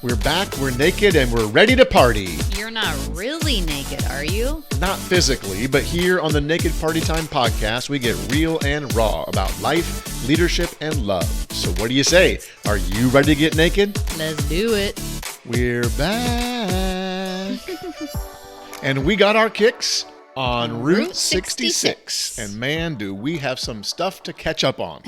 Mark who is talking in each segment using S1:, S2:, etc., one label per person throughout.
S1: We're back, we're naked, and we're ready to party.
S2: You're not really naked, are you?
S1: Not physically, but here on the Naked Party Time podcast, we get real and raw about life, leadership, and love. So what do you say? Are you ready to get naked?
S2: Let's do it.
S1: We're back. And we got our kicks on Route 66. And man, do we have some stuff to catch up on.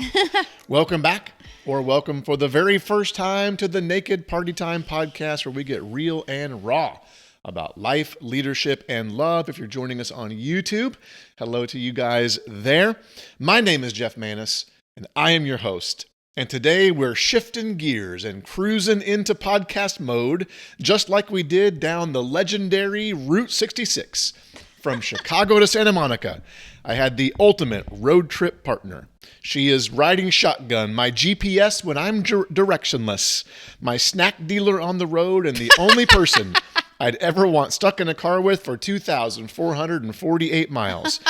S1: Welcome back. Or welcome for the very first time to the Naked Party Time podcast, where we get real and raw about life, leadership, and love. If you're joining us on YouTube, hello to you guys there. My name is Jeff.Maness, and I am your host. And today we're shifting gears and cruising into podcast mode, just like we did down the legendary Route 66 from Chicago to Santa Monica. I had the ultimate road trip partner. She is riding shotgun, my GPS when I'm directionless, my snack dealer on the road, and the only person I'd ever want stuck in a car with for 2,448 miles.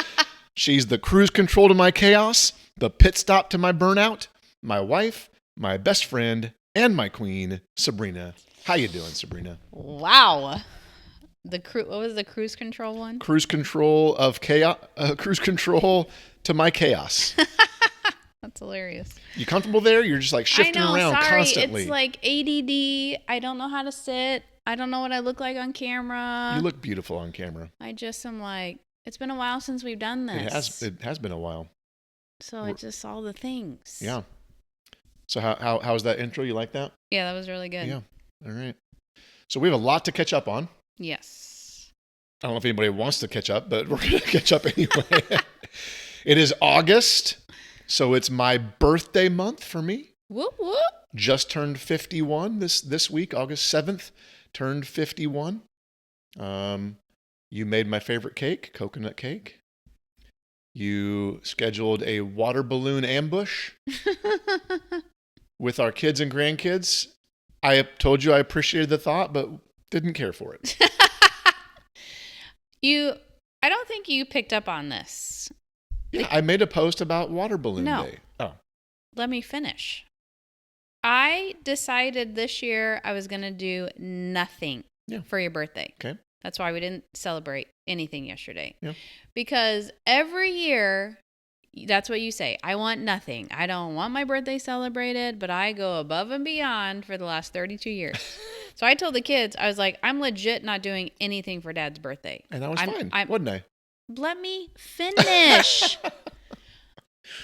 S1: She's the cruise control to my chaos, the pit stop to my burnout, my wife, my best friend, and my queen, Sabrina. How you doing, Sabrina?
S2: Wow. What was the cruise control one?
S1: Cruise control of chaos. Cruise control to my chaos.
S2: That's hilarious.
S1: You comfortable there? You're just like shifting around constantly.
S2: It's like ADD. I don't know how to sit. I don't know what I look like on camera.
S1: You look beautiful on camera.
S2: I just am like, it's been a while since we've done this.
S1: It has been a while.
S2: So it's just all the things.
S1: Yeah. So how was that intro? You like that?
S2: Yeah, that was really good.
S1: Yeah. All right. So we have a lot to catch up on.
S2: Yes.
S1: I don't know if anybody wants to catch up, but we're going to catch up anyway. It is August, so it's my birthday month for me.
S2: Whoop, whoop.
S1: Just turned 51 this week, August 7th, turned 51. You made my favorite cake, coconut cake. You scheduled a water balloon ambush with our kids and grandkids. I told you I appreciated the thought, but didn't care for it.
S2: I don't think you picked up on this.
S1: Yeah, I made a post about water balloon day. Oh.
S2: Let me finish. I decided this year I was going to do nothing for your birthday.
S1: Okay.
S2: That's why we didn't celebrate anything yesterday.
S1: Yeah.
S2: Because every year, that's what you say. I want nothing. I don't want my birthday celebrated, but I go above and beyond for the last 32 years. So I told the kids, I was like, I'm legit not doing anything for Dad's birthday.
S1: And that was fine, wasn't I?
S2: Let me finish.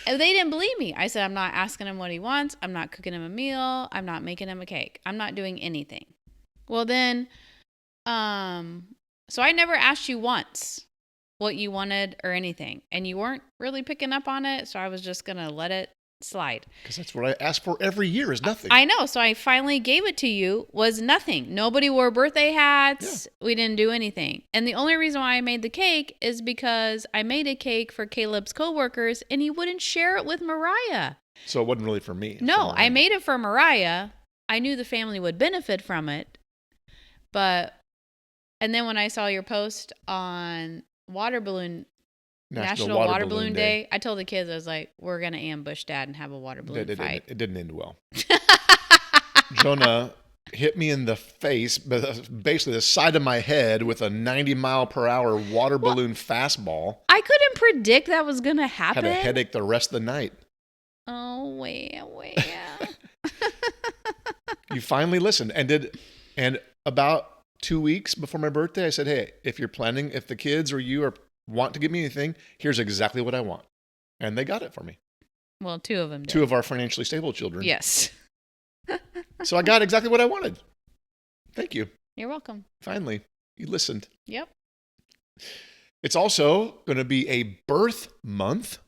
S2: They didn't believe me. I said, I'm not asking him what he wants. I'm not cooking him a meal. I'm not making him a cake. I'm not doing anything. Well, then, so I never asked you once what you wanted or anything. And you weren't really picking up on it. So I was just going to let it slide.
S1: Because that's what I ask for every year is nothing.
S2: I know. So I finally gave it to you was nothing. Nobody wore birthday hats. Yeah. We didn't do anything. And the only reason why I made the cake is because I made a cake for Caleb's coworkers and he wouldn't share it with Mariah.
S1: So it wasn't really for me.
S2: No, I made it for Mariah. I knew the family would benefit from it. And then when I saw your post on National Water Balloon Day, I told the kids, I was like, we're going to ambush Dad and have a water balloon fight.
S1: It didn't end well. Jonah hit me in the face, basically the side of my head with a 90-mile-per-hour water balloon fastball.
S2: I couldn't predict that was going to happen.
S1: Had a headache the rest of the night.
S2: Oh, wait.
S1: You finally listened and about 2 weeks before my birthday, I said, hey, if the kids or you want to give me anything, here's exactly what I want. And they got it for me.
S2: Well, two of them did.
S1: Two of our financially stable children.
S2: Yes.
S1: So I got exactly what I wanted. Thank you.
S2: You're welcome.
S1: Finally, you listened.
S2: Yep.
S1: It's also going to be a birth month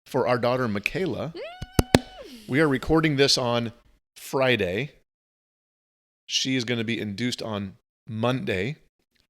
S1: for our daughter, Michaela. We are recording this on Friday. She is going to be induced on Monday.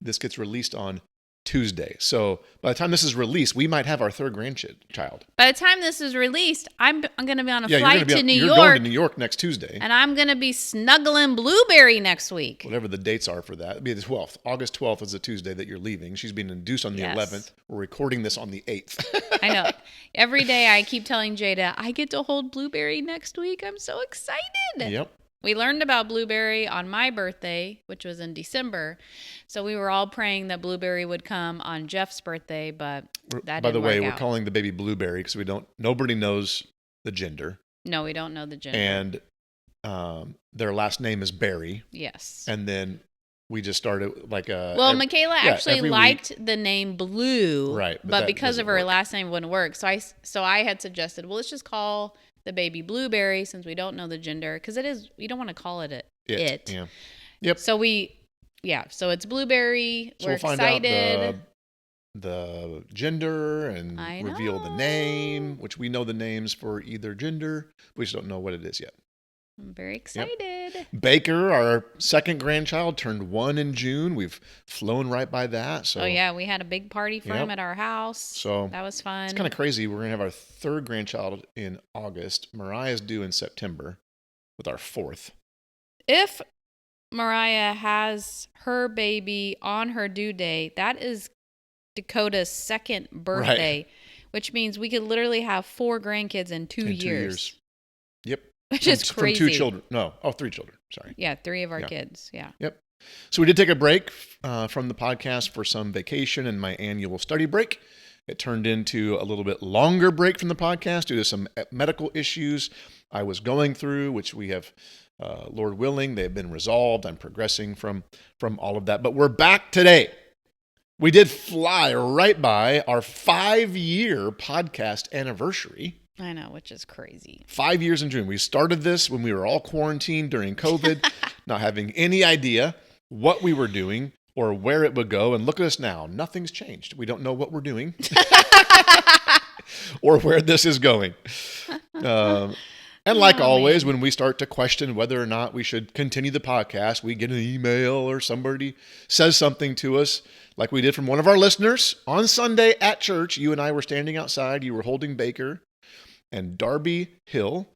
S1: This gets released on Tuesday. So by the time this is released, we might have our third grandchild.
S2: By the time this is released, I'm going to be on a flight to New York.
S1: You're going to New York next Tuesday.
S2: And I'm going to be snuggling Blueberry next week.
S1: Whatever the dates are for that. It'll be the 12th. August 12th is the Tuesday that you're leaving. She's being induced on the 11th. We're recording this on the 8th.
S2: I know. Every day I keep telling Jada, I get to hold Blueberry next week. I'm so excited.
S1: Yep.
S2: We learned about Blueberry on my birthday, which was in December. So we were all praying that Blueberry would come on Jeff's birthday, but that
S1: By the
S2: didn't
S1: way,
S2: work
S1: we're
S2: out.
S1: calling the baby Blueberry because nobody knows the gender.
S2: No, we don't know the gender.
S1: And their last name is Berry.
S2: Yes.
S1: And then we just started like a...
S2: Well, Michaela actually liked the name Blue.
S1: Right.
S2: But because of her last name wouldn't work. So I had suggested, well, let's just call the baby Blueberry since we don't know the gender. Because we don't want to call it it.
S1: Yeah. Yep.
S2: So so it's Blueberry.
S1: So
S2: we're
S1: we'll find
S2: excited.
S1: out the gender and reveal the name, which we know the names for either gender. We just don't know what it is yet.
S2: I'm very excited.
S1: Yep. Baker, our second grandchild, turned 1 in June. We've flown right by that. So.
S2: Oh, yeah. We had a big party for him at our house. So that was fun.
S1: It's kind of crazy. We're going to have our third grandchild in August. Mariah's due in September with our fourth.
S2: If Mariah has her baby on her due date, that is Dakota's second birthday, which means we could literally have 4 grandkids in 2 years.
S1: Yep.
S2: Which is crazy.
S1: From 2 children. No. Oh, 3 children. Sorry.
S2: Yeah, 3 of our kids. Yeah.
S1: Yep. So we did take a break from the podcast for some vacation and my annual study break. It turned into a little bit longer break from the podcast due to some medical issues I was going through, which we have, Lord willing, they've been resolved. I'm progressing from all of that. But we're back today. We did fly right by our 5-year podcast anniversary.
S2: I know, which is crazy.
S1: 5 years in June. We started this when we were all quarantined during COVID, not having any idea what we were doing or where it would go. And look at us now. Nothing's changed. We don't know what we're doing or where this is going. And like always, when we start to question whether or not we should continue the podcast, we get an email or somebody says something to us, like we did from one of our listeners on Sunday at church. You and I were standing outside. You were holding Baker. And Darby Hill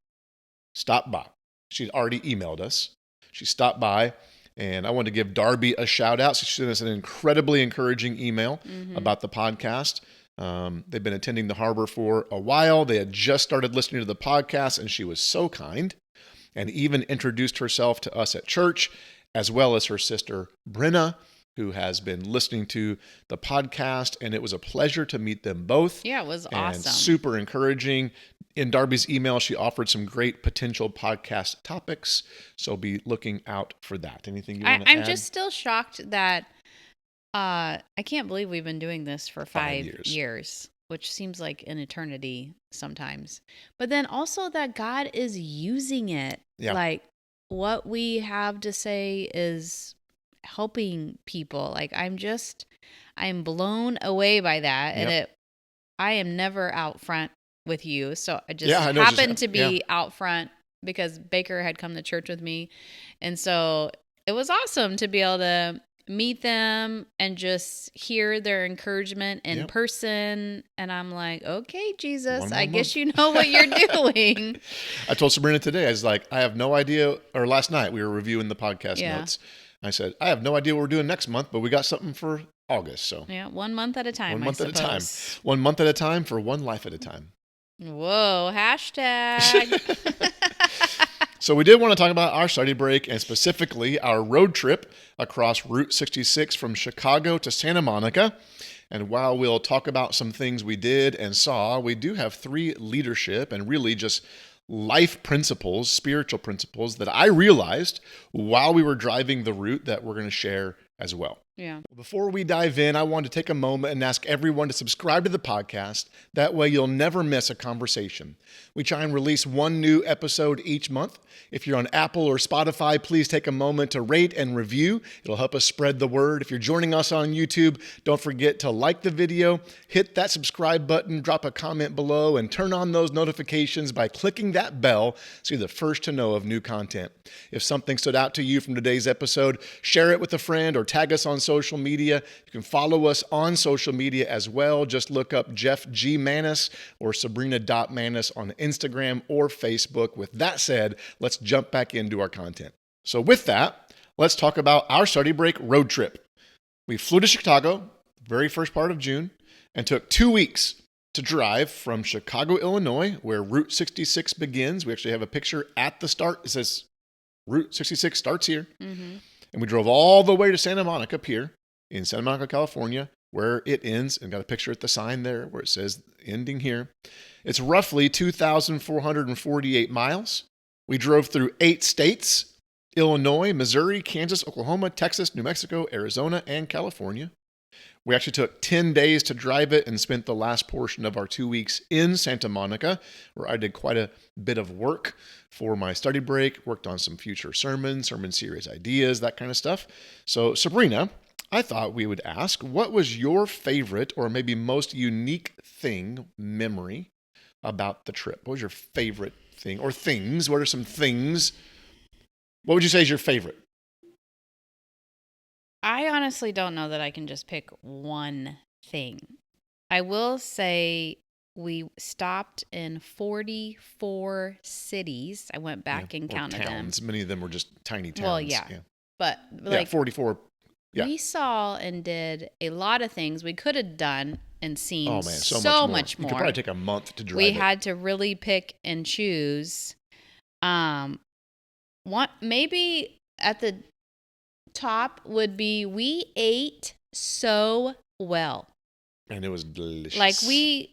S1: stopped by. She'd already emailed us. She stopped by, and I wanted to give Darby a shout out. So she sent us an incredibly encouraging email about the podcast. They've been attending the harbor for a while. They had just started listening to the podcast, and she was so kind and even introduced herself to us at church, as well as her sister, Brenna, who has been listening to the podcast, and it was a pleasure to meet them both.
S2: Yeah, it was awesome.
S1: And super encouraging. In Darby's email, she offered some great potential podcast topics, so be looking out for that. Anything you want to add?
S2: I'm just still shocked that I can't believe we've been doing this for 5 years, which seems like an eternity sometimes. But then also that God is using it.
S1: Yeah.
S2: Like what we have to say is helping people. Like I'm blown away by that.
S1: Yep.
S2: And I am never out front with you. So I just
S1: I
S2: happened to be out front because Baker had come to church with me. And so it was awesome to be able to meet them and just hear their encouragement in person. And I'm like, okay, Jesus, I guess you know what you're doing.
S1: I told Sabrina today, I was like, I have no idea, or last night we were reviewing the podcast notes. I said, I have no idea what we're doing next month, but we got something for August. So
S2: 1 month at a time.
S1: 1 month at a time. 1 month at a time for one life at a time.
S2: Whoa, hashtag.
S1: So we did want to talk about our study break and specifically our road trip across Route 66 from Chicago to Santa Monica. And while we'll talk about some things we did and saw, we do have 3 leadership and really just life principles, spiritual principles that I realized while we were driving the route that we're going to share as well.
S2: Yeah.
S1: Before we dive in, I want to take a moment and ask everyone to subscribe to the podcast. That way you'll never miss a conversation. We try and release 1 new episode each month. If you're on Apple or Spotify, please take a moment to rate and review. It'll help us spread the word. If you're joining us on YouTube, don't forget to like the video, hit that subscribe button, drop a comment below, and turn on those notifications by clicking that bell so you're the first to know of new content. If something stood out to you from today's episode, share it with a friend or tag us on social media. You can follow us on social media as well. Just look up jeffgmaness or Sabrina.Maness on Instagram or Facebook. With that said, let's jump back into our content. So with that, let's talk about our study break road trip. We flew to Chicago, very first part of June, and took 2 weeks to drive from Chicago, Illinois, where Route 66 begins. We actually have a picture at the start. It says Route 66 starts here.
S2: Mm-hmm.
S1: And we drove all the way to Santa Monica Pier in Santa Monica, California, where it ends, and got a picture at the sign there where it says ending here. It's roughly 2,448 miles. We drove through 8 states: Illinois, Missouri, Kansas, Oklahoma, Texas, New Mexico, Arizona, and California. We actually took 10 days to drive it and spent the last portion of our 2 weeks in Santa Monica, where I did quite a bit of work for my study break, worked on some future sermon series ideas, that kind of stuff. So, Sabrina, I thought we would ask, what was your favorite or maybe most unique memory about the trip? What was your favorite thing or things? What are some things? What would you say is your favorite?
S2: I honestly don't know that I can just pick one thing. I will say we stopped in 44 cities. I went back and counted
S1: towns.
S2: them.
S1: Many of them were just tiny towns.
S2: Well, yeah. But like
S1: 44. Yeah.
S2: We saw and did a lot of things we could have done and seen
S1: so much more. You could probably take a month to drive
S2: We had to really pick and choose. Maybe at the top would be we ate so well.
S1: And it was delicious.
S2: Like we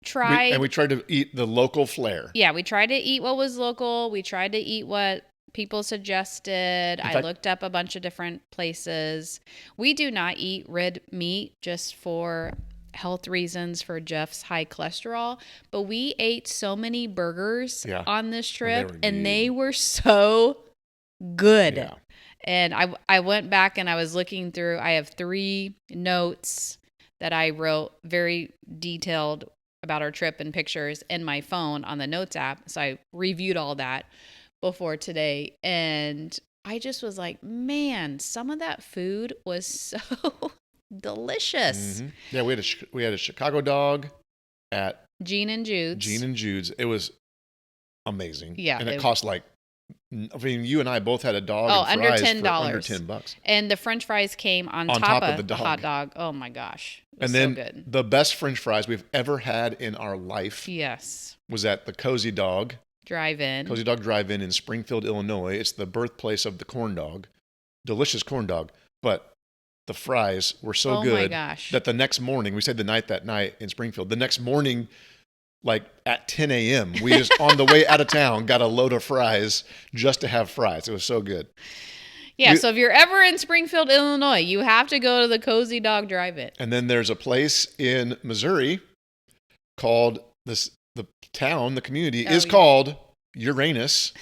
S2: tried.
S1: We tried to eat the local fare.
S2: Yeah, we tried to eat what was local. We tried to eat what people suggested. I looked up a bunch of different places. We do not eat red meat just for health reasons for Jeff's high cholesterol, but we ate so many burgers on this trip and they were so good. Yeah. And I went back and I was looking through, I have 3 notes that I wrote very detailed about our trip and pictures in my phone on the notes app. So I reviewed all that before today. And I just was like, man, some of that food was so delicious.
S1: Mm-hmm. Yeah, we had a Chicago dog at
S2: Gene and Jude's.
S1: It was amazing.
S2: Yeah.
S1: And it cost like, I mean, you and I both had a dog and
S2: under
S1: fries
S2: $10.
S1: for under $10.
S2: And the French fries came on top of the hot dog. Oh my gosh. It was
S1: and then
S2: so good.
S1: The best French fries we've ever had in our life was at the Cozy Dog Drive-In in Springfield, Illinois. It's the birthplace of the corn dog. Delicious corn dog. But the fries were so good that the next morning, we stayed that night in Springfield. The next morning, like at 10 a.m., we just on the way out of town got a load of fries just to have fries. It was so good.
S2: Yeah, so if you're ever in Springfield, Illinois, you have to go to the Cozy Dog Drive-In.
S1: And then there's a place in Missouri called the community is called Uranus,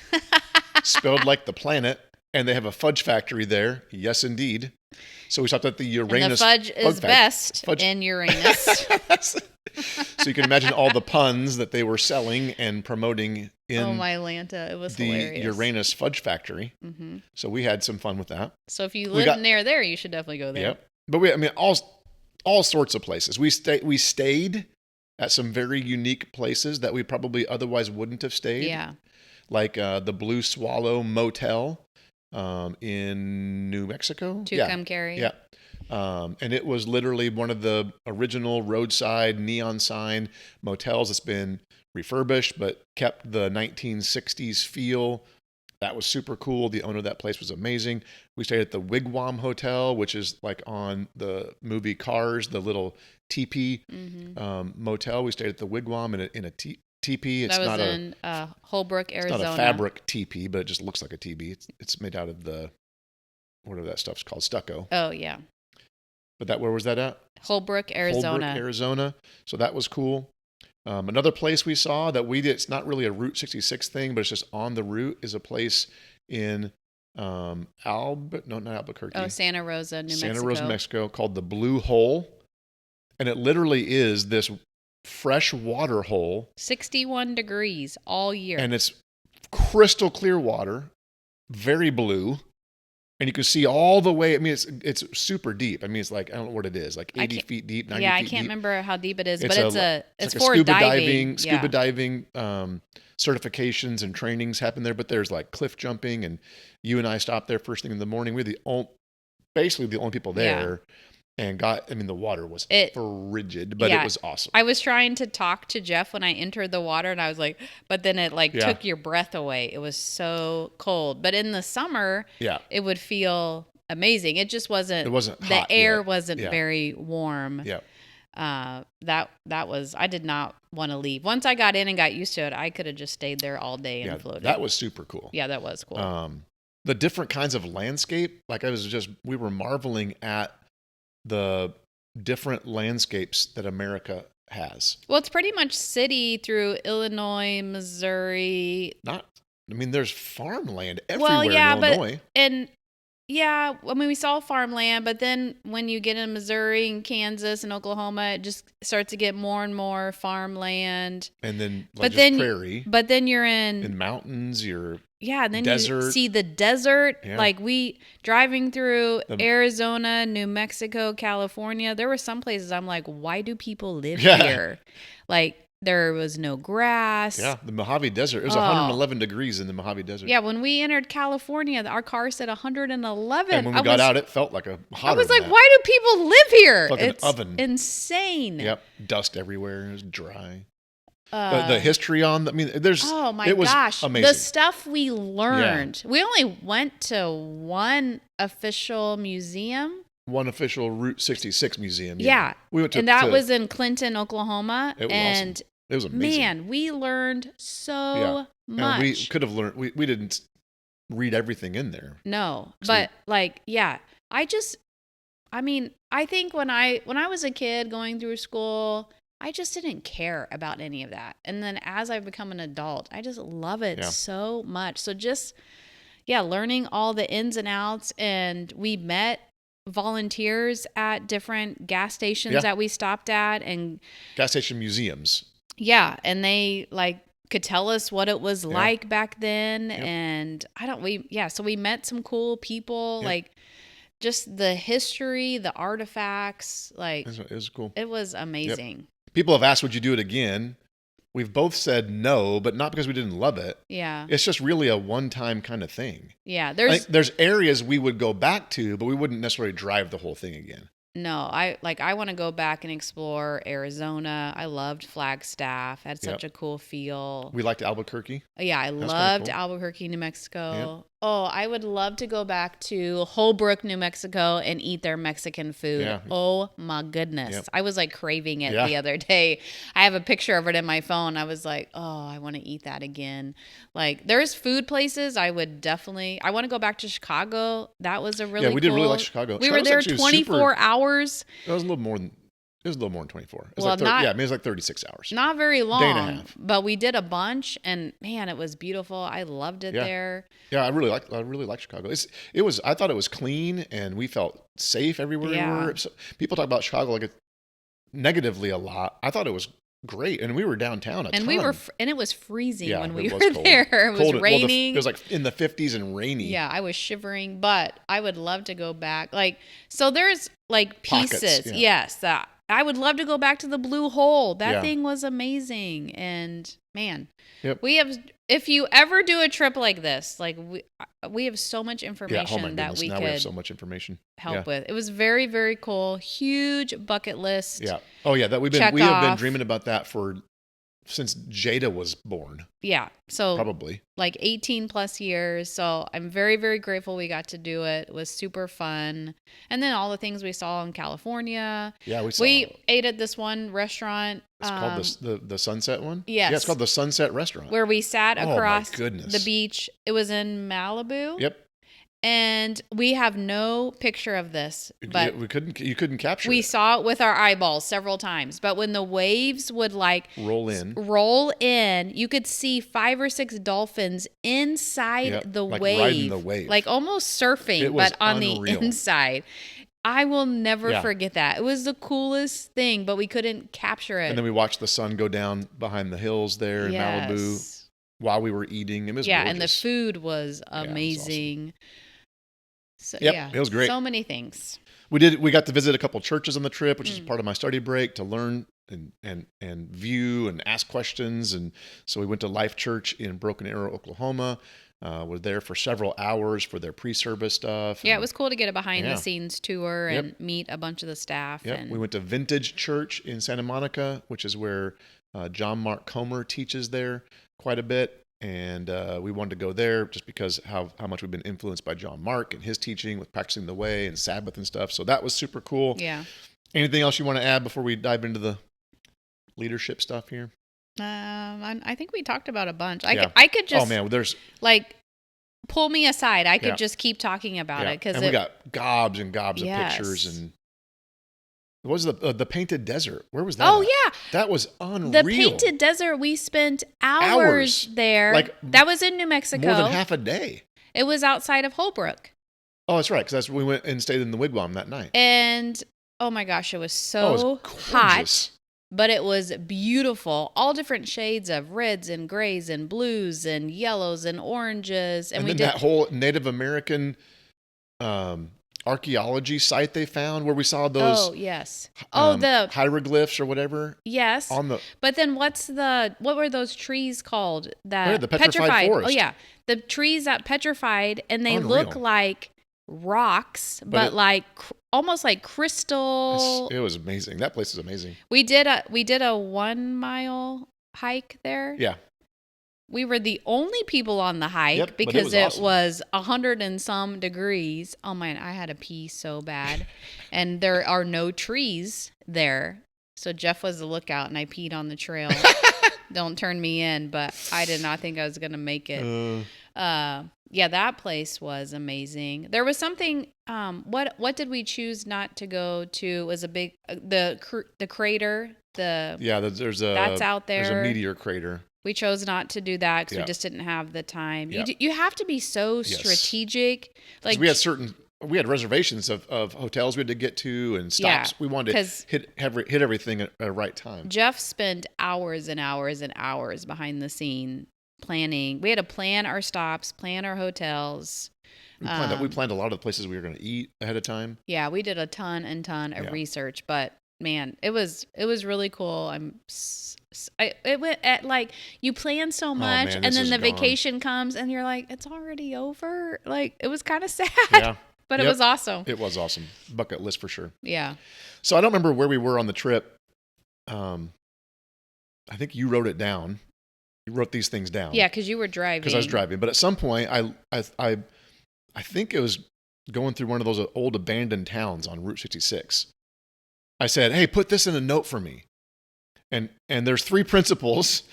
S1: spelled like the planet, and they have a fudge factory there. Yes, indeed. So we stopped at the Uranus.
S2: And the fudge is best in Uranus.
S1: So you can imagine all the puns that they were selling and promoting in
S2: my Lanta. It was
S1: the
S2: hilarious.
S1: Uranus Fudge Factory. Mm-hmm. So we had some fun with that.
S2: So if you live near there, you should definitely go there.
S1: Yep. But all sorts of places. We stayed at some very unique places that we probably otherwise wouldn't have stayed.
S2: Yeah.
S1: Like the Blue Swallow Motel in New Mexico.
S2: Tucumcari.
S1: Yeah. And it was literally one of the original roadside neon sign motels that's been refurbished, but kept the 1960s feel. That was super cool. The owner of that place was amazing. We stayed at the Wigwam Hotel, which is like on the movie Cars, the little teepee motel. We stayed at the Wigwam in a teepee. It's
S2: that was in Holbrook, Arizona.
S1: It's not a fabric teepee, but it just looks like a teepee. It's made out of the whatever that stuff's called, stucco.
S2: Oh yeah.
S1: But where was that at?
S2: Holbrook, Arizona.
S1: Holbrook, Arizona. So that was cool. Another place we saw that we did, it's not really a Route 66 thing, but it's just on the route, is a place in not Albuquerque.
S2: Santa Rosa, New Mexico.
S1: Santa Rosa, Mexico, called the Blue Hole. And it literally is this fresh water hole.
S2: 61 degrees all year.
S1: And it's crystal clear water, very blue. And you can see all the way. I mean, it's super deep. I mean, it's like, I don't know what it is, like 80 feet deep, 90 feet deep.
S2: Yeah, I can't remember how deep it is, but it's
S1: like
S2: for
S1: scuba
S2: diving.
S1: Scuba diving certifications and trainings happen there, but there's like cliff jumping, and you and I stopped there first thing in the morning. We're basically the only people there. and the water was frigid, but it was awesome.
S2: I was trying to talk to Jeff when I entered the water, and I was like, but then it took your breath away. It was so cold. But in the summer, it would feel amazing. It just wasn't.
S1: It wasn't
S2: the
S1: hot
S2: air
S1: yet.
S2: wasn't very warm.
S1: Yeah.
S2: That was, I did not want to leave. Once I got in and got used to it, I could have just stayed there all day and floated.
S1: That was super cool.
S2: Yeah, that was cool.
S1: The different kinds of landscape, we were marveling at the different landscapes that America has.
S2: Well, it's pretty much city through Illinois, Missouri.
S1: There's farmland everywhere in Illinois.
S2: We saw farmland, but then when you get in Missouri and Kansas and Oklahoma, it just starts to get more and more farmland.
S1: And then prairie.
S2: But then you're in
S1: mountains,
S2: and then
S1: desert.
S2: You see the desert.
S1: Yeah.
S2: Like driving through Arizona, New Mexico, California, there were some places I'm like, why do people live here? Like, there was no grass.
S1: Yeah, the Mojave Desert. It was 111 degrees in the Mojave Desert.
S2: Yeah, when we entered California, our car said 111.
S1: And when we got out, it felt like hotter.
S2: I was like, why do people live here?
S1: Like it's an oven.
S2: Insane.
S1: Yep, dust everywhere. It was dry. The history on, there's.
S2: Oh my
S1: it was
S2: gosh,
S1: amazing.
S2: The stuff we learned. Yeah. We only went to one official museum.
S1: One official Route 66 museum.
S2: Yeah.
S1: We went to,
S2: and that was in Clinton, Oklahoma.
S1: It was awesome. It was amazing.
S2: Man, we learned so much.
S1: And we could have learned. We didn't read everything in there.
S2: No, but I think when I was a kid going through school, I just didn't care about any of that. And then as I've become an adult, I just love it so much. So just, learning all the ins and outs. And we met volunteers at different gas stations that we stopped at, and
S1: gas station museums.
S2: Yeah. And they could tell us what it was like back then. Yep. And so we met some cool people, just the history, the artifacts,
S1: it was cool.
S2: It was amazing.
S1: Yep. People have asked, would you do it again? We've both said no, but not because we didn't love it.
S2: Yeah.
S1: It's just really a one-time kind of thing.
S2: Yeah.
S1: There's areas we would go back to, but we wouldn't necessarily drive the whole thing again.
S2: No, I want to go back and explore Arizona. I loved Flagstaff. Had such a cool feel.
S1: We liked Albuquerque.
S2: Yeah, I loved Albuquerque, New Mexico. Yep. Oh, I would love to go back to Holbrook, New Mexico and eat their Mexican food. Yeah. Oh my goodness. Yep. I was craving it the other day. I have a picture of it in my phone. I was like, oh, I want to eat that again. There's food places I want to go back to Chicago. That was a really
S1: we did really like Chicago.
S2: We were there 24 hours.
S1: It was a little more than 24. It was it was 36 hours.
S2: Not very long.
S1: Day and a half.
S2: But we did a bunch, and man, it was beautiful. I loved it there.
S1: Yeah, I really liked Chicago. I thought it was clean, and we felt safe everywhere we were. So people talk about Chicago negatively a lot. I thought it was great, and we were downtown a ton.
S2: And it was freezing when we were
S1: cold.
S2: there. It was raining.
S1: It was in the 50s and rainy.
S2: Yeah, I was shivering, but I would love to go back. So there's pieces.
S1: Pockets,
S2: yes, I would love to go back to the Blue Hole. That thing was amazing. And man, if you ever do a trip like this, we have so much information that we
S1: now
S2: could
S1: we have so much information.
S2: Help with. It was very, very cool. Huge bucket list.
S1: Yeah. Oh yeah. That we have been dreaming about that since Jada was born.
S2: Yeah. So
S1: probably
S2: 18 plus years. So I'm very, very grateful we got to do it. It was super fun. And then all the things we saw in California.
S1: Yeah,
S2: we ate at this one restaurant.
S1: It's called the Sunset one?
S2: Yes.
S1: Yeah, it's called the Sunset Restaurant.
S2: Where we sat across the beach. It was in Malibu.
S1: Yep.
S2: And we have no picture of this, but
S1: you couldn't capture it.
S2: We saw it with our eyeballs several times, but when the waves would roll in, you could see 5 or 6 dolphins inside the wave,
S1: riding the wave,
S2: almost surfing, but on the inside. I will never forget that. It was the coolest thing, but we couldn't capture it.
S1: And then we watched the sun go down behind the hills there in Malibu while we were eating. It was gorgeous.
S2: And the food was amazing.
S1: Yeah, it was awesome.
S2: So,
S1: it was great.
S2: So many things.
S1: We got to visit a couple churches on the trip, which is part of my study break, to learn and view and ask questions. And so we went to Life Church in Broken Arrow, Oklahoma. We're there for several hours for their pre-service stuff.
S2: Yeah, it was cool to get a behind-the-scenes tour
S1: Yep.
S2: and meet a bunch of the staff.
S1: Yep.
S2: And
S1: We went to Vintage Church in Santa Monica, which is where John Mark Comer teaches there quite a bit. And we wanted to go there just because how much we've been influenced by John Mark and his teaching with practicing the way and Sabbath and stuff. So that was super cool.
S2: Yeah.
S1: Anything else you want to add before we dive into the leadership stuff here?
S2: I think we talked about a bunch.
S1: Yeah.
S2: I could just
S1: there's
S2: like pull me aside. I could
S1: Yeah.
S2: just keep talking about it because
S1: we got gobs and gobs of
S2: Yes.
S1: pictures. And what was the painted desert? Where was that?
S2: Oh
S1: at?
S2: yeah,
S1: That was unreal.
S2: the painted desert. We spent hours there.
S1: Like,
S2: that was in New Mexico.
S1: More than half a day.
S2: It was outside of Holbrook,
S1: Oh, that's right, because that's when we went and stayed in the wigwam that night.
S2: and oh my gosh, it was so
S1: Oh, it was
S2: hot.
S1: gorgeous.
S2: But it was beautiful. All different shades of reds and grays and blues and yellows and oranges.
S1: And
S2: we
S1: then
S2: did
S1: that whole Native American archaeology site they found where we saw those
S2: Oh, yes. The
S1: hieroglyphs or whatever
S2: yes.
S1: on the
S2: But then what were those trees called? That
S1: yeah, the petrified forest.
S2: Oh yeah. The trees that petrified and they
S1: Unreal.
S2: look like rocks, but almost like crystal.
S1: It was amazing. That place is amazing.
S2: We did a 1 mile hike there.
S1: Yeah.
S2: We were the only people on the hike
S1: Yep, but it
S2: because
S1: was
S2: it
S1: awesome.
S2: was 100 and some degrees. Oh man, I had to pee so bad. And there are no trees there. So Jeff was the lookout and I peed on the trail. Don't turn me in, but I did not think I was going to make it. Yeah, that place was amazing. There was something what did we choose not to go to? It was a big the crater, that's out there.
S1: There's a meteor crater.
S2: We chose not to do that because
S1: Yeah.
S2: we just didn't have the time.
S1: Yeah.
S2: You have to be so
S1: Yes.
S2: strategic. Like
S1: We had reservations of hotels we had to get to and stops.
S2: Yeah,
S1: we wanted to hit everything at the right time.
S2: Jeff spent hours and hours and hours behind the scene planning. We had to plan our stops, plan our hotels.
S1: We planned a lot of the places we were going to eat ahead of time.
S2: Yeah, we did a ton of
S1: Yeah.
S2: research, but man, it was really cool. It went at like you plan so much,
S1: man,
S2: and
S1: this
S2: then
S1: is
S2: the
S1: gone.
S2: vacation comes, and you're like, it's already over. Like it was kind of sad,
S1: Yeah.
S2: but it
S1: Yep.
S2: was awesome.
S1: It was awesome. Bucket list for sure.
S2: Yeah.
S1: So I don't remember where we were on the trip. I think you wrote it down. You wrote these things down.
S2: Yeah, because you were driving.
S1: Because I was driving. But at some point, I think it was going through one of those old abandoned towns on Route 66. I said, hey, put this in a note for me. And there's 3 principles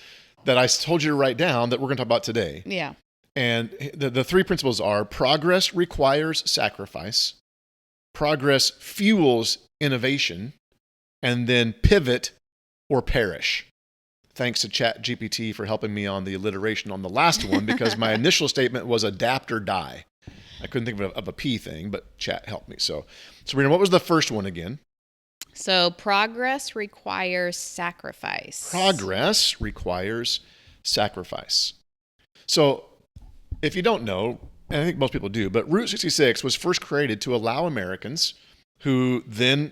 S1: that I told you to write down that we're going to talk about today.
S2: Yeah.
S1: And the 3 principles are progress requires sacrifice, progress fuels innovation, and then pivot or perish. Thanks to ChatGPT for helping me on the alliteration on the last one because my initial statement was adapt or die. I couldn't think of a P thing, but Chat helped me. So, Sabrina, what was the first one again?
S2: So progress requires sacrifice.
S1: Progress requires sacrifice. So, if you don't know, and I think most people do, but Route 66 was first created to allow Americans who then,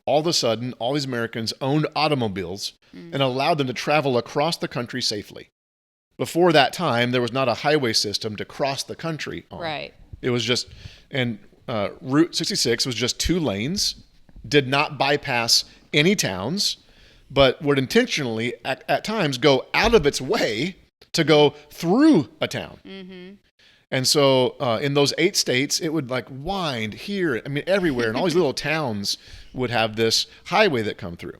S1: all of a sudden, all these Americans owned automobiles and allowed them to travel across the country safely. Before that time, there was not a highway system to cross the country on.
S2: Right.
S1: It was just, and Route 66 was just 2 lanes, did not bypass any towns, but would intentionally, at times, go out of its way to go through a town. Mm-hmm. And so in those 8 states, it would wind here, everywhere. And all these little towns would have this highway that come through.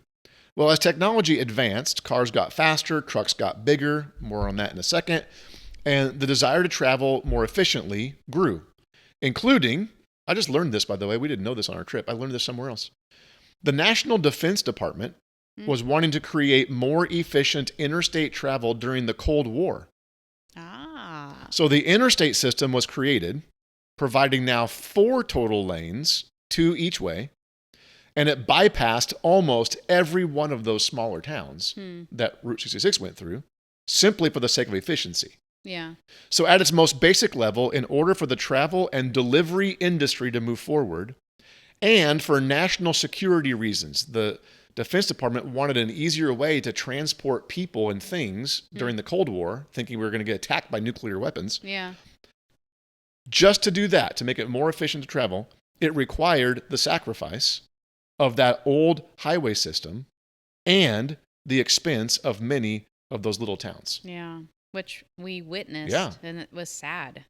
S1: Well, as technology advanced, cars got faster, trucks got bigger, more on that in a second, and the desire to travel more efficiently grew, including, I just learned this, by the way, we didn't know this on our trip, I learned this somewhere else. The National Defense Department was wanting to create more efficient interstate travel during the Cold War. So the interstate system was created, providing now 4 total lanes, 2 each way, and it bypassed almost every one of those smaller towns that Route 66 went through, simply for the sake of efficiency.
S2: Yeah.
S1: So at its most basic level, in order for the travel and delivery industry to move forward, and for national security reasons, the Defense Department wanted an easier way to transport people and things during the Cold War, thinking we were going to get attacked by nuclear weapons.
S2: Yeah.
S1: Just to do that, to make it more efficient to travel, it required the sacrifice of that old highway system and the expense of many of those little towns.
S2: Yeah. Which we witnessed.
S1: Yeah.
S2: And it was sad.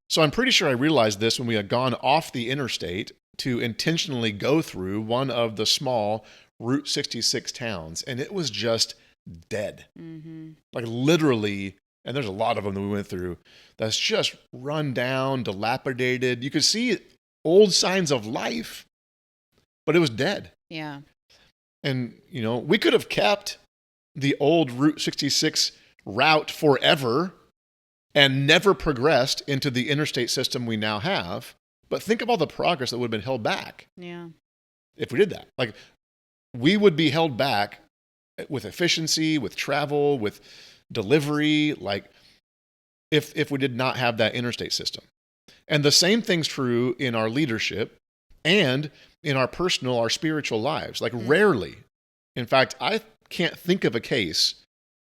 S1: So I'm pretty sure I realized this when we had gone off the interstate to intentionally go through one of the small Route 66 towns, and it was just dead.
S2: Mm-hmm.
S1: Like literally, and there's a lot of them that we went through, that's just run down, dilapidated. You could see old signs of life, but it was dead.
S2: Yeah.
S1: And, you know, we could have kept the old Route 66 route forever and never progressed into the interstate system we now have. But think of all the progress that would have been held back.
S2: Yeah.
S1: If we did that. Like, we would be held back with efficiency, with travel, with delivery, like if we did not have that interstate system. And the same thing's true in our leadership and in our personal, our spiritual lives. Like rarely. In fact, I can't think of a case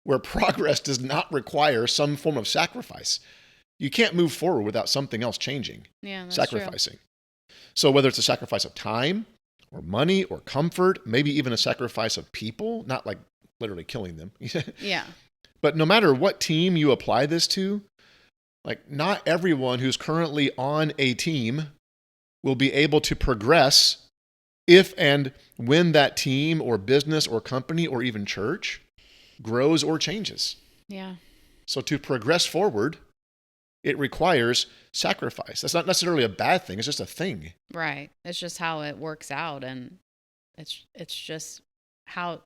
S1: where progress does not require some form of sacrifice. You can't move forward without something else changing.
S2: Yeah, that's
S1: sacrificing. True. So whether it's a sacrifice of time or money or comfort, maybe even a sacrifice of people, not like literally killing them.
S2: Yeah.
S1: But no matter what team you apply this to, like not everyone who's currently on a team will be able to progress if and when that team or business or company or even church grows or changes.
S2: Yeah.
S1: So to progress forward, it requires sacrifice. That's not necessarily a bad thing. It's just a thing.
S2: Right. It's just how it works out, and it's just how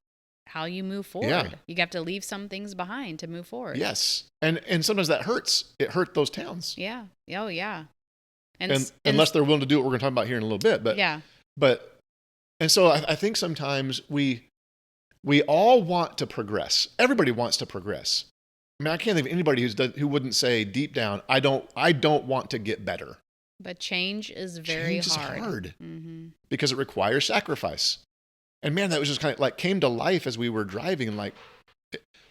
S2: you move forward.
S1: Yeah.
S2: You have to leave some things behind to move forward.
S1: Yes. And sometimes that hurts. It hurt those towns.
S2: Yeah. Oh, yeah.
S1: And unless they're willing to do what we're going to talk about here in a little bit. But
S2: yeah.
S1: And so I think sometimes we all want to progress. Everybody wants to progress. I mean, I can't think of anybody who wouldn't say deep down, I don't want to get better.
S2: But change is very hard.
S1: Change is hard
S2: mm-hmm.
S1: because it requires sacrifice. And man, that was just kind of like came to life as we were driving, and like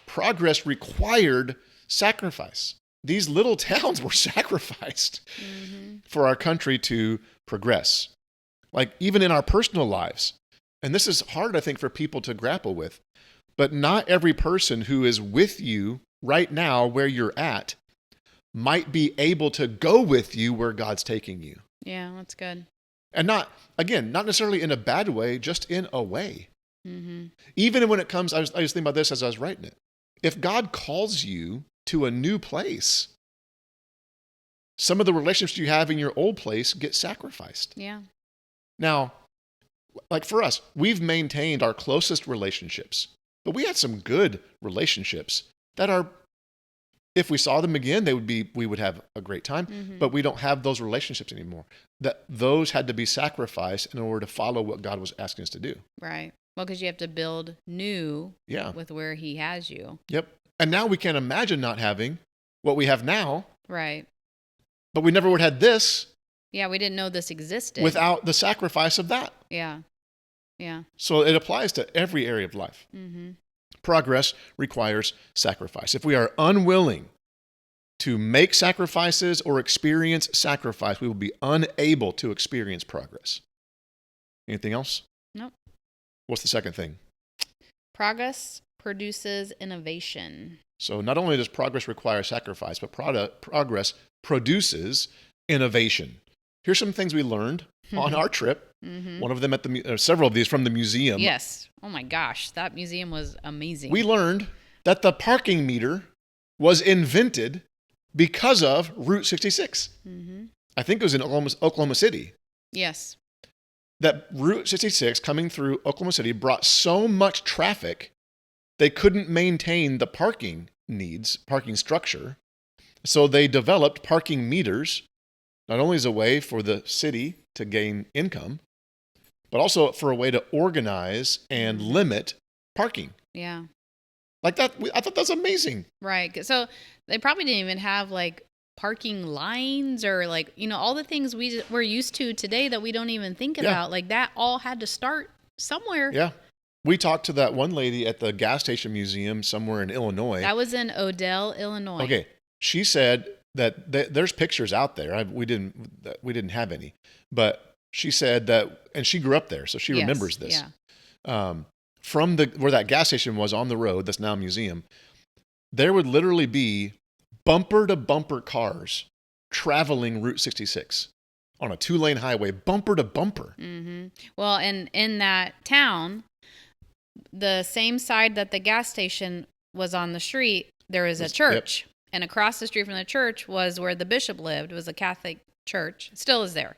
S1: progress required sacrifice. These little towns were sacrificed
S2: mm-hmm.
S1: for our country to progress. Like even in our personal lives. And this is hard, I think, for people to grapple with. But not every person who is with you right now where you're at might be able to go with you where God's taking you.
S2: Yeah, that's good.
S1: And not necessarily in a bad way, just in a way.
S2: Mm-hmm.
S1: Even when it comes, I was thinking about this as I was writing it. If God calls you to a new place, some of the relationships you have in your old place get sacrificed.
S2: Yeah.
S1: Now, like for us, we've maintained our closest relationships, but we had some good relationships that are, if we saw them again, we would have a great time,
S2: mm-hmm.
S1: but we don't have those relationships anymore. That those had to be sacrificed in order to follow what God was asking us to do.
S2: Right. Well, because you have to build new
S1: yeah.
S2: with where he has you.
S1: Yep. And now we can't imagine not having what we have now.
S2: Right.
S1: But we never would have had this.
S2: Yeah, we didn't know this existed.
S1: Without the sacrifice of that.
S2: Yeah. Yeah.
S1: So it applies to every area of life.
S2: Mm-hmm.
S1: Progress requires sacrifice. If we are unwilling to make sacrifices or experience sacrifice, we will be unable to experience progress. Anything else?
S2: Nope.
S1: What's the second thing?
S2: Progress produces innovation.
S1: So not only does progress require sacrifice, but progress produces innovation. Here's some things we learned on our trip.
S2: Mm-hmm.
S1: One of them several of these from the museum.
S2: Yes. Oh my gosh, that museum was amazing.
S1: We learned that the parking meter was invented because of Route 66.
S2: Mm-hmm.
S1: I think it was in Oklahoma City.
S2: Yes.
S1: That Route 66 coming through Oklahoma City brought so much traffic, they couldn't maintain the parking structure. So they developed parking meters, not only as a way for the city to gain income, but also for a way to organize and limit parking.
S2: Yeah.
S1: Like that, I thought that's amazing.
S2: Right. So they probably didn't even have like parking lines or like, all the things we're used to today that we don't even think about. Like that all had to start somewhere.
S1: Yeah. We talked to that one lady at the gas station museum somewhere in Illinois.
S2: That was in Odell, Illinois.
S1: Okay. She said that there's pictures out there. We didn't have any, but she said that, and she grew up there, so she remembers this.
S2: Yeah.
S1: From where that gas station was on the road, that's now a museum, there would literally be bumper to bumper cars traveling Route 66 on a 2-lane highway, bumper to bumper.
S2: Mm-hmm. Well, and in that town, the same side that the gas station was on the street, there is a church. Yep. And across the street from the church was where the bishop lived. It was a Catholic church. It still is there.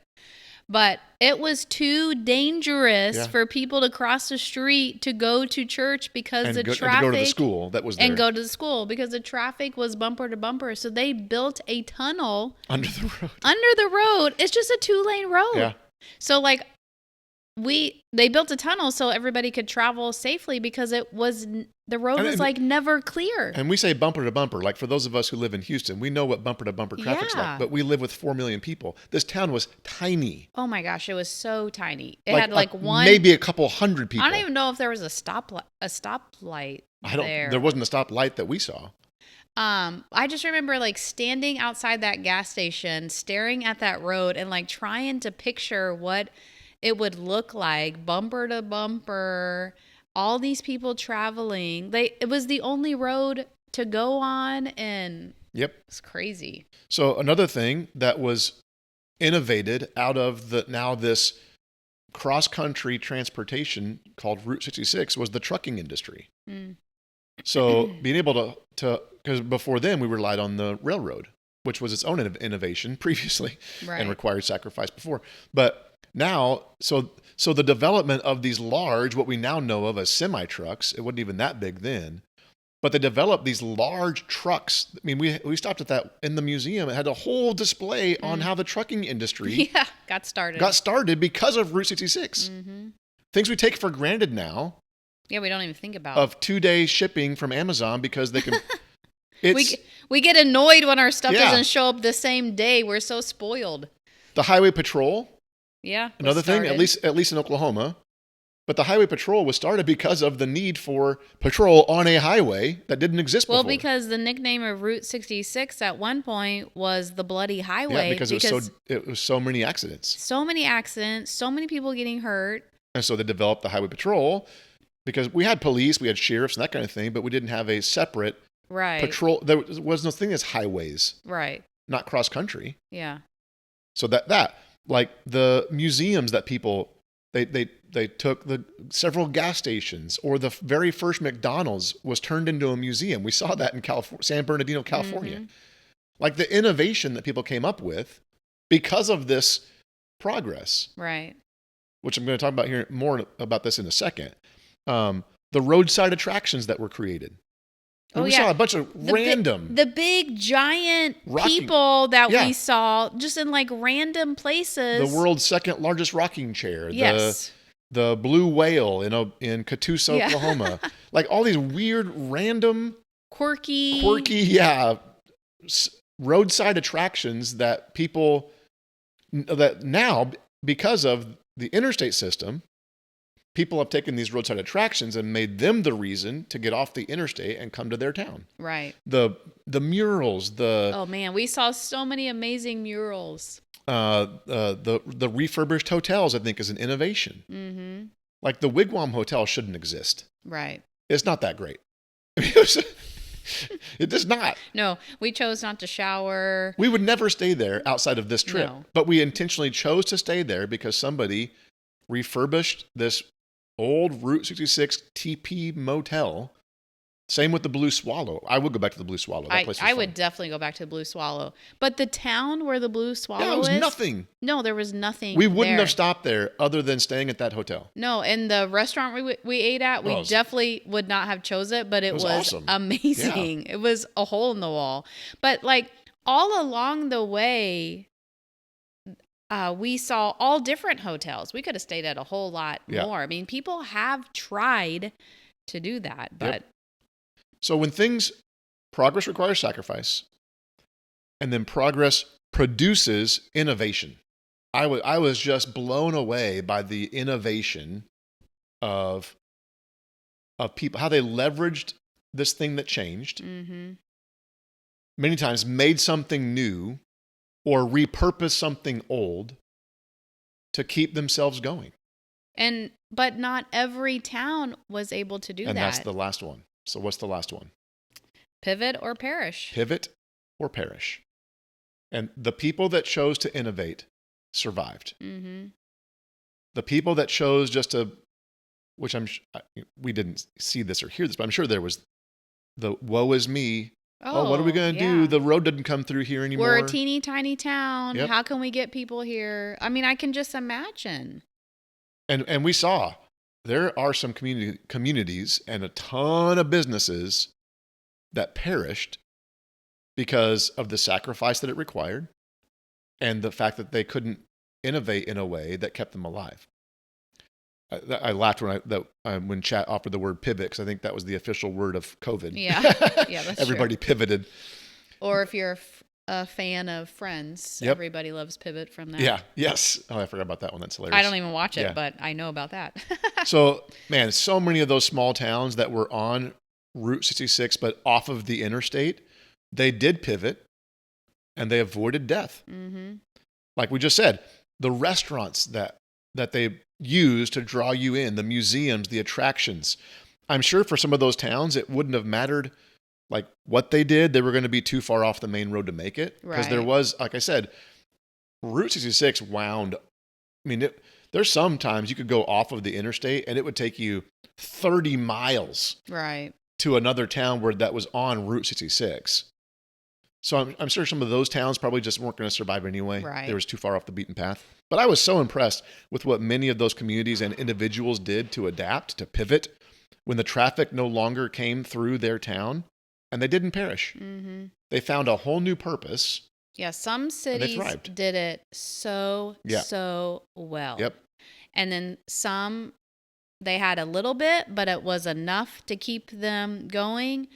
S2: But it was too dangerous for people to cross the street to go to church because
S1: and
S2: the traffic.
S1: And to go to the school that was there.
S2: And go to the school because the traffic was bumper to bumper. So they built a tunnel.
S1: Under the road.
S2: Under the road. It's just a 2-lane road.
S1: Yeah.
S2: So like they built a tunnel so everybody could travel safely because the road was like never clear.
S1: And we say bumper to bumper, like for those of us who live in Houston, we know what bumper to bumper traffic's like, but we live with 4 million people. This town was tiny.
S2: Oh my gosh, it was so tiny. It had like
S1: maybe a couple hundred people.
S2: I don't even know if there was a stoplight there.
S1: There wasn't a stoplight that we saw.
S2: I just remember like standing outside that gas station, staring at that road and like trying to picture what it would look like, bumper to bumper, all these people traveling. It was the only road to go on, and it's crazy.
S1: So another thing that was innovated out of this cross-country transportation called Route 66 was the trucking industry. Mm. So being able to, because before then we relied on the railroad, which was its own innovation previously and required sacrifice before. But now, so the development of these large, what we now know of as semi-trucks, it wasn't even that big then, but they developed these large trucks. I mean, we stopped at that in the museum. It had a whole display on how the trucking industry
S2: got started
S1: because of Route 66. Mm-hmm. Things we take for granted now.
S2: Yeah, we don't even think about.
S1: Of 2-day shipping from Amazon because they can...
S2: we get annoyed when our stuff doesn't show up the same day. We're so spoiled.
S1: The highway patrol...
S2: Yeah.
S1: Another thing, at least in Oklahoma, but the highway patrol was started because of the need for patrol on a highway that didn't exist before.
S2: Well, because the nickname of Route 66 at one point was the bloody highway.
S1: Yeah, because it was so many accidents.
S2: So many accidents, so many people getting hurt.
S1: And so they developed the highway patrol because we had police, we had sheriffs and that kind of thing, but we didn't have a separate patrol. There was no thing as highways.
S2: Right.
S1: Not cross country.
S2: Yeah.
S1: So that like the museums that people, they took the several gas stations, or the very first McDonald's was turned into a museum. We saw that in San Bernardino, California. Mm-hmm. Like the innovation that people came up with because of this progress.
S2: Right.
S1: Which I'm going to talk about more about this in a second. The roadside attractions that were created. And we saw a bunch of
S2: the big giant people that we saw just in like random places.
S1: The world's second largest rocking chair. Yes. The blue whale in Catoosa, Oklahoma. Like all these weird, random,
S2: quirky,
S1: roadside attractions that people, that now, because of the interstate system, people have taken these roadside attractions and made them the reason to get off the interstate and come to their town.
S2: Right.
S1: The murals, oh
S2: man, we saw so many amazing murals.
S1: The refurbished hotels, I think, is an innovation. Mm-hmm. Like the Wigwam Hotel shouldn't exist.
S2: Right.
S1: It's not that great. It does not.
S2: No, we chose not to shower.
S1: We would never stay there outside of this trip, but we intentionally chose to stay there because somebody refurbished this old Route 66 TP motel. Same with the Blue Swallow. I would go back to the Blue Swallow. That place was fun.
S2: would definitely go back to the Blue Swallow. But the town where the Blue Swallow
S1: was nothing.
S2: No, there was nothing.
S1: We wouldn't have stopped there other than staying at that hotel.
S2: No, and the restaurant we ate at, we definitely would not have chose it, but it was
S1: awesome.
S2: Amazing. Yeah. It was a hole in the wall. But like all along the way, we saw all different hotels. We could have stayed at a whole lot more. I mean, people have tried to do that, but...
S1: So when progress requires sacrifice, and then progress produces innovation. I was just blown away by the innovation of of people, how they leveraged this thing that changed, many times made something new or repurposed something old to keep themselves going.
S2: But not every town was able to do that.
S1: And that's the last one. So what's the last one?
S2: Pivot or perish.
S1: Pivot or perish. And the people that chose to innovate survived. The people that chose just to, which we didn't see this or hear this, but I'm sure there was the woe is me. Oh, what are we going to do? The road didn't come through here anymore.
S2: We're a teeny tiny town.
S1: Yep.
S2: How can we get people here? I mean, I can just imagine.
S1: And we saw there are some communities and a ton of businesses that perished because of the sacrifice that it required and the fact that they couldn't innovate in a way that kept them alive. I laughed when chat offered the word pivot, because I think that was the official word of COVID.
S2: Yeah, that's
S1: Everybody
S2: true.
S1: pivoted.
S2: Or if you're a fan of Friends, everybody loves Pivot from that.
S1: Yeah, yes. Oh, I forgot about that one. That's hilarious.
S2: I don't even watch it, but I know about that.
S1: So, man, so many of those small towns that were on Route 66, but off of the interstate, they did pivot and they avoided death. Like we just said, the restaurants that they use to draw you in, the museums, the attractions. I'm sure for some of those towns, it wouldn't have mattered like what they did. They were going to be too far off the main road to make it. Because there was, like I said, Route 66 wound. I mean, there's sometimes you could go off of the interstate and it would take you 30 miles to another town that was on Route 66. So I'm sure some of those towns probably just weren't going to survive anyway. They were too far off the beaten path. But I was so impressed with what many of those communities and individuals did to adapt, to pivot, when the traffic no longer came through their town, and they didn't perish. They found a whole new purpose.
S2: Yeah, some cities did it so well.
S1: Yep.
S2: And then some, they had a little bit, but it was enough to keep them going.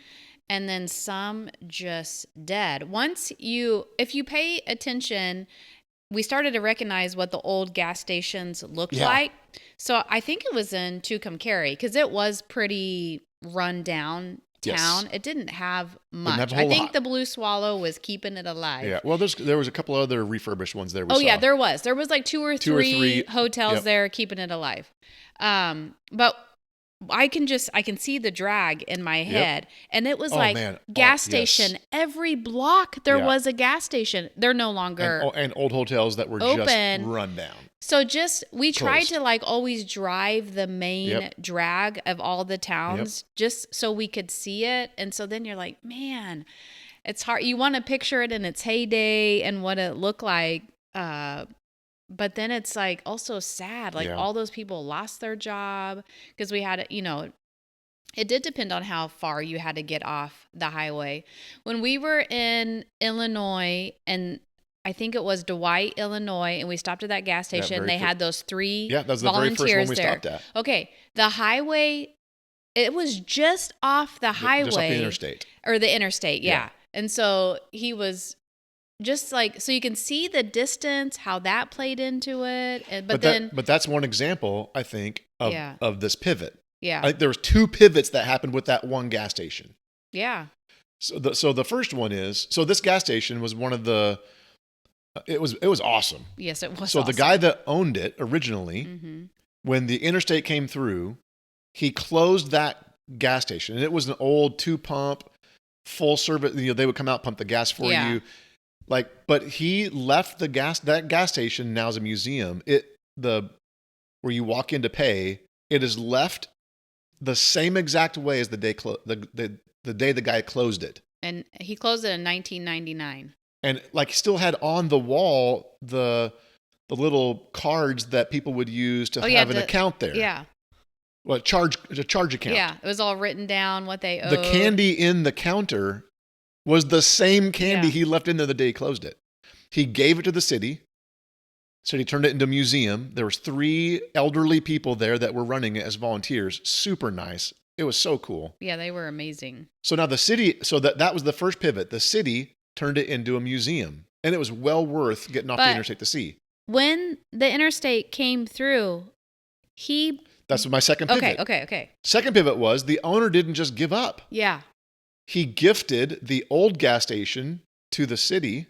S2: And then some just dead. If you pay attention, we started to recognize what the old gas stations looked like. So I think it was in Tucumcari, because it was pretty run down town. It didn't have much. I think the Blue Swallow was keeping it alive.
S1: Yeah. Well, there was a couple other refurbished ones there.
S2: Yeah, there was. There was like two or three hotels there keeping it alive. But I can see the drag in my head. And it was gas station. Every block there was a gas station. They're no longer
S1: and old hotels that were
S2: open.
S1: Just run down.
S2: So we tried to always drive the main drag of all the towns just so we could see it. And so then you're like, man, it's hard. You want to picture it in its heyday and what it looked like. But then it's also sad. All those people lost their job because we had, it did depend on how far you had to get off the highway. When we were in Illinois, and I think it was Dwight, Illinois, and we stopped at that gas station, they had those three
S1: that was the very first one we stopped at.
S2: Okay. The highway, it was just off the highway.
S1: Just off the interstate.
S2: Or the interstate, yeah. And so he was just so you can see the distance, how that played into it. But
S1: that's one example, I think, of this pivot.
S2: Yeah.
S1: I think there was two pivots that happened with that one gas station.
S2: Yeah.
S1: So the first one is, this gas station was one of the, it was awesome.
S2: Yes, it was
S1: So
S2: awesome.
S1: the guy that owned it originally, when the interstate came through, he closed that gas station. And it was an old 2-pump, full service, they would come out, pump the gas for you. But he left that gas station now is a museum. Where you walk in to pay, it is left the same exact way as the day the day the guy closed it.
S2: And he closed it in 1999.
S1: And still had on the wall the little cards that people would use to have an account there.
S2: Yeah.
S1: Well, a charge account.
S2: Yeah, it was all written down what they owed.
S1: The candy in the counter was the same candy he left in there the day he closed it. He gave it to the city. City turned it into a museum. There was 3 elderly people there that were running it as volunteers. Super nice. It was so cool.
S2: Yeah, they were amazing.
S1: So now the city, that was the first pivot. The city turned it into a museum. And it was well worth getting off the interstate to see.
S2: When the interstate came through, he
S1: That's my second pivot.
S2: Okay.
S1: Second pivot was the owner didn't just give up.
S2: Yeah.
S1: He gifted the old gas station to the city,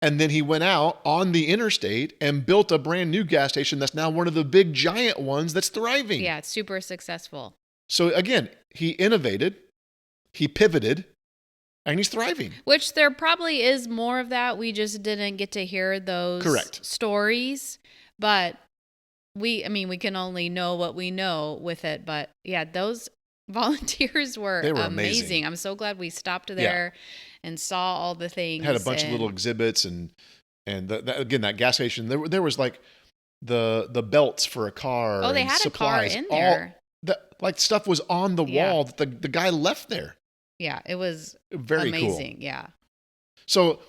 S1: and then he went out on the interstate and built a brand new gas station that's now one of the big giant ones that's thriving.
S2: Yeah, it's super successful.
S1: So again, he innovated, he pivoted, and he's thriving.
S2: Which there probably is more of that. We just didn't get to hear those stories. But we can only know what we know with it. But yeah, those volunteers were amazing. I'm so glad we stopped there and saw all the things.
S1: Had a bunch of little exhibits and that gas station. There was like the belts for a car.
S2: Oh, they had supplies, a car in there.
S1: Like stuff was on the wall that the guy left there.
S2: Yeah, it was
S1: very
S2: amazing.
S1: Cool.
S2: Yeah.
S1: So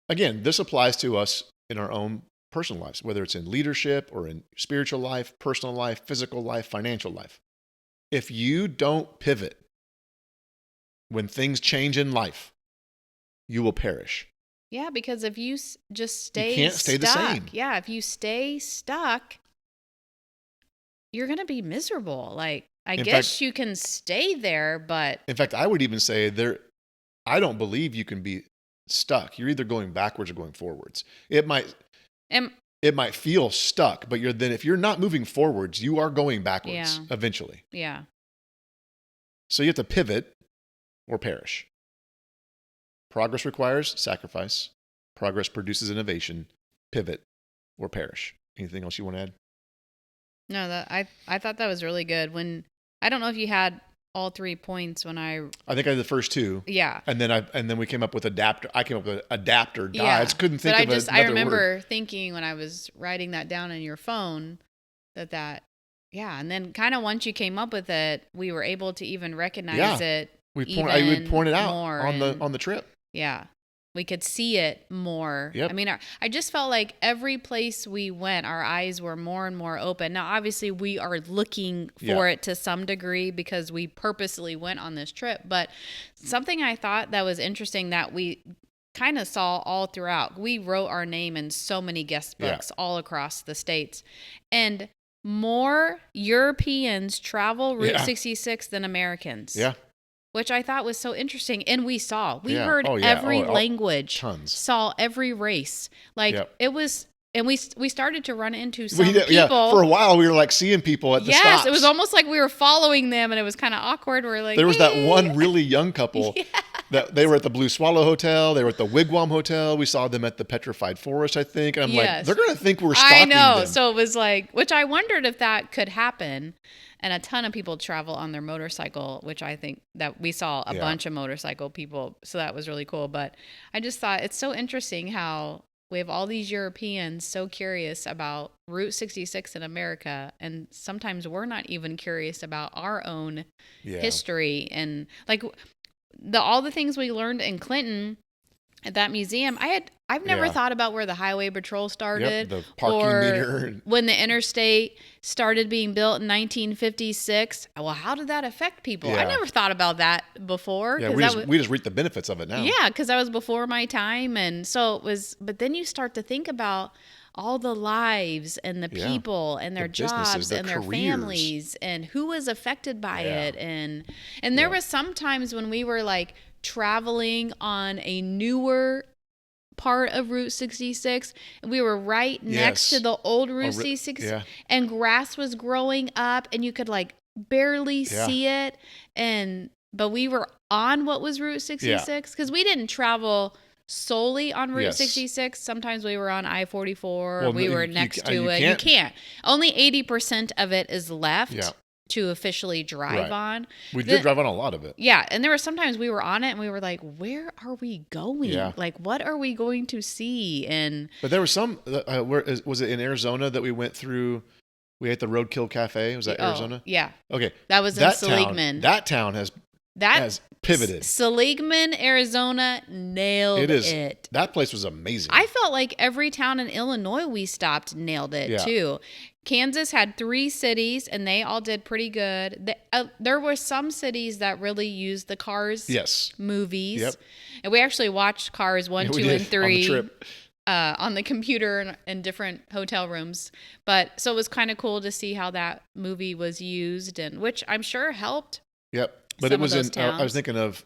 S1: again, this applies to us in our own personal lives, whether it's in leadership or in spiritual life, personal life, physical life, financial life. If you don't pivot when things change in life, you will perish.
S2: Yeah, because if you just stay
S1: you can't stay
S2: stuck,
S1: the same.
S2: Yeah, if you stay stuck, you're going to be miserable. Like, I guess you can stay there, but...
S1: In fact, I would even say I don't believe you can be stuck. You're either going backwards or going forwards. It might feel stuck, but if you're not moving forwards, you are going backwards eventually.
S2: Yeah.
S1: So you have to pivot or perish. Progress requires sacrifice. Progress produces innovation. Pivot or perish. Anything else you want to add?
S2: No, I thought that was really good. I don't know if you had all 3 points when I think
S1: I had the first 2.
S2: Yeah.
S1: And then we came up with adapter. I came up with adapter.
S2: Yeah.
S1: I just couldn't think of another word.
S2: I remember thinking when I was writing that down on your phone and then kind of once you came up with it, we were able to even recognize it.
S1: I would point it out on the trip.
S2: Yeah. We could see it more.
S1: Yep.
S2: I mean, I just felt like every place we went, our eyes were more and more open. Now, obviously, we are looking for it to some degree because we purposely went on this trip. But something I thought that was interesting that we kind of saw all throughout, we wrote our name in so many guest books all across the states. And more Europeans travel Route 66 than Americans.
S1: Yeah.
S2: Which I thought was so interesting. And we heard every language,
S1: tons.
S2: Saw every race. It was, and we started to run into some people. Yeah,
S1: for a while we were like seeing people at the stops.
S2: Yes, it was almost like we were following them and it was kind of awkward. We're like,
S1: there was that one really young couple that they were at the Blue Swallow Hotel. They were at the Wigwam Hotel. We saw them at the Petrified Forest, I think. And I'm like, they're going to think we're stalking them.
S2: I know. So it was like, which I wondered if that could happen. And a ton of people travel on their motorcycle, which I think that we saw a bunch of motorcycle people. So that was really cool. But I just thought it's so interesting how we have all these Europeans so curious about Route 66 in America. And sometimes we're not even curious about our own history. And like all the things we learned in Clinton at that museum, I've never thought about where the highway patrol started,
S1: the parking meter,
S2: when the interstate started being built in 1956. Well, how did that affect people? I never thought about that before.
S1: Yeah, we just reap the benefits of it now.
S2: Yeah, because that was before my time, and so it was. But then you start to think about all the lives and the people and their jobs and their families and who was affected by it, and there was some times when we were like traveling on a newer part of Route 66 and we were right next to the old Route 66 and grass was growing up and you could like barely see it, but we were on what was Route 66 because we didn't travel solely on Route 66. Sometimes we were on I-44. We were next to it. You can't. Only 80% of it is left to officially drive on.
S1: We did drive on a lot of it.
S2: Yeah, and there were sometimes we were on it and we were like, where are we going?
S1: Yeah.
S2: Like, what are we going to see?
S1: But there was some, was it in Arizona that we went through? We ate the Roadkill Cafe. Was that Arizona?
S2: Yeah.
S1: Okay.
S2: That was in Seligman.
S1: That town has pivoted.
S2: Seligman, Arizona, nailed it.
S1: That place was amazing.
S2: I felt like every town in Illinois we stopped nailed it too. Kansas had 3 cities and they all did pretty good. There were some cities that really used the Cars movies. Yep. And we actually watched Cars 1, 2, and 3. On the trip. on the computer in different hotel rooms. But so it was kind of cool to see how that movie was used, and which I'm sure helped.
S1: Yep. But
S2: Some
S1: it was
S2: of those
S1: in,
S2: towns.
S1: I was thinking of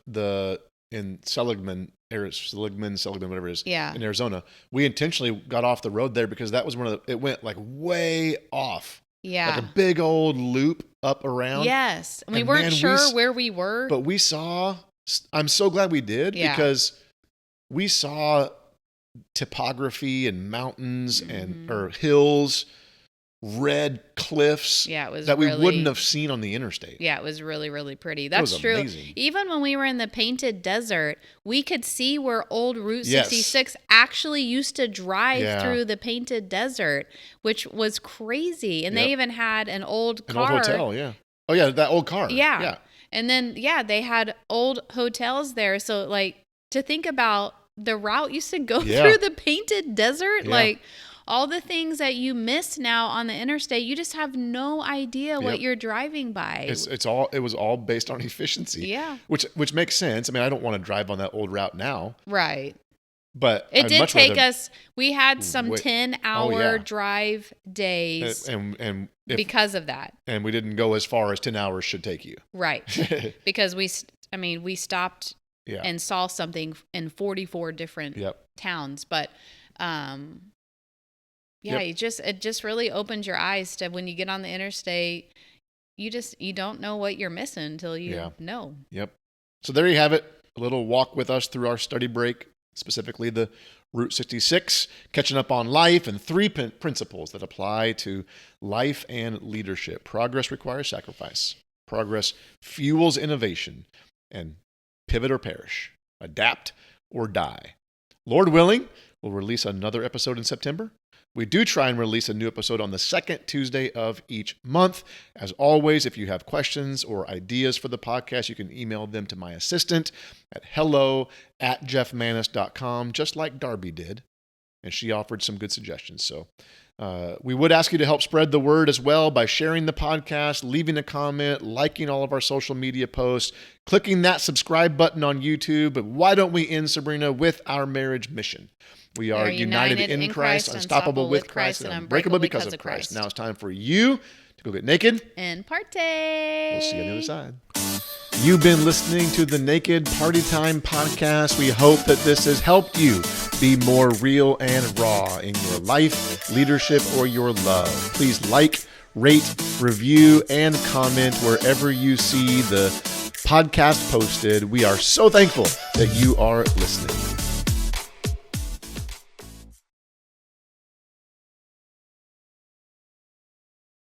S1: in Seligman, whatever it is,
S2: Yeah.
S1: in Arizona. We intentionally got off the road there because that was it went like way off.
S2: Yeah.
S1: Like a big old loop up around.
S2: Yes. And we
S1: And
S2: weren't
S1: man,
S2: sure where we were.
S1: But we saw, I'm so glad we did because we saw topography and mountains or hills, red cliffs
S2: it was
S1: that we wouldn't have seen on the interstate.
S2: Yeah, it was really, really pretty. That's
S1: was
S2: true.
S1: amazing.
S2: Even when we were in the Painted Desert, we could see where old Route
S1: Yes.
S2: 66 actually used to drive
S1: Yeah.
S2: through the Painted Desert, which was crazy. And
S1: Yep.
S2: they even had an old
S1: An
S2: car.
S1: old hotel, yeah. Oh, yeah, that old car.
S2: Yeah.
S1: Yeah.
S2: And then, they had old hotels there. So, like, to think about the route used to go
S1: Yeah.
S2: through the Painted Desert,
S1: Yeah.
S2: like all the things that you miss now on the interstate, you just have no idea what you're driving by.
S1: It was all based on efficiency.
S2: Yeah.
S1: Which makes sense. I mean, I don't want to drive on that old route now,
S2: Right.
S1: but
S2: It
S1: I'd
S2: did
S1: much
S2: take
S1: rather-
S2: us, we had some
S1: Wait.
S2: 10-hour
S1: yeah.
S2: drive days
S1: and
S2: because of that.
S1: and we didn't go as far as 10 hours should take you.
S2: Right. Because we stopped
S1: Yeah.
S2: and saw something in 44 different
S1: Yep.
S2: towns. But,
S1: Yep.
S2: it just really opens your eyes to when you get on the interstate, you don't know what you're missing until you know.
S1: Yep. So there you have it. A little walk with us through our study break, specifically the Route 66, catching up on life and 3 principles that apply to life and leadership. Progress requires sacrifice. Progress fuels innovation. And pivot or perish. Adapt or die. Lord willing, we'll release another episode in September. We do try and release a new episode on the second Tuesday of each month. As always, if you have questions or ideas for the podcast, you can email them to my assistant at hello@jeffgmaness.com, just like Darby did. And she offered some good suggestions. So we would ask you to help spread the word as well by sharing the podcast, leaving a comment, liking all of our social media posts, clicking that subscribe button on YouTube. But why don't we end, Sabrina, with our marriage mission? We are united in Christ, unstoppable with Christ, and unbreakable because of Christ. Now it's time for you to go get naked
S2: And party.
S1: We'll see you on the other side. You've been listening to the Naked Party Time podcast. We hope that this has helped you be more real and raw in your life, leadership, or your love. Please like, rate, review, and comment wherever you see the podcast posted. We are so thankful that you are listening.